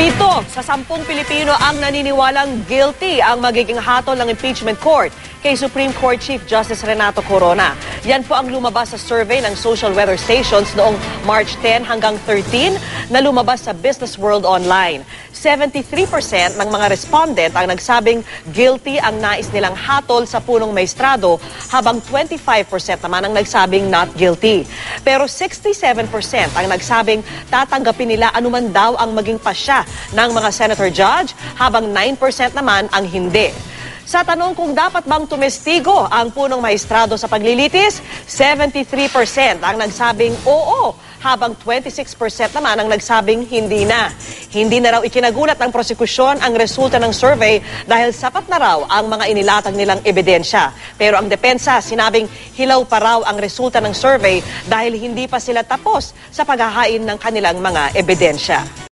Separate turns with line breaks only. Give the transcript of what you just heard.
7 sa 10 Pilipino ang naniniwalang guilty ang magiging hatol ng impeachment court kay Supreme Court Chief Justice Renato Corona. Yan po ang lumabas sa survey ng social weather stations noong March 10 hanggang 13 na lumabas sa Business World Online. 73% ng mga respondent ang nagsabing guilty ang nais nilang hatol sa punong maestrado, habang 25% naman ang nagsabing not guilty. Pero 67% ang nagsabing tatanggapin nila anuman daw ang maging pasya ng mga senator judge, habang 9% naman ang hindi. Sa tanong kung dapat bang tumestigo ang punong maestrado sa paglilitis, 73% ang nagsabing oo, habang 26% naman ang nagsabing hindi na. Hindi na raw ikinagulat ng prosekusyon ang resulta ng survey dahil sapat na raw ang mga inilatag nilang ebidensya. Pero ang depensa sinabing hilaw pa raw ang resulta ng survey dahil hindi pa sila tapos sa paghahain ng kanilang mga ebidensya.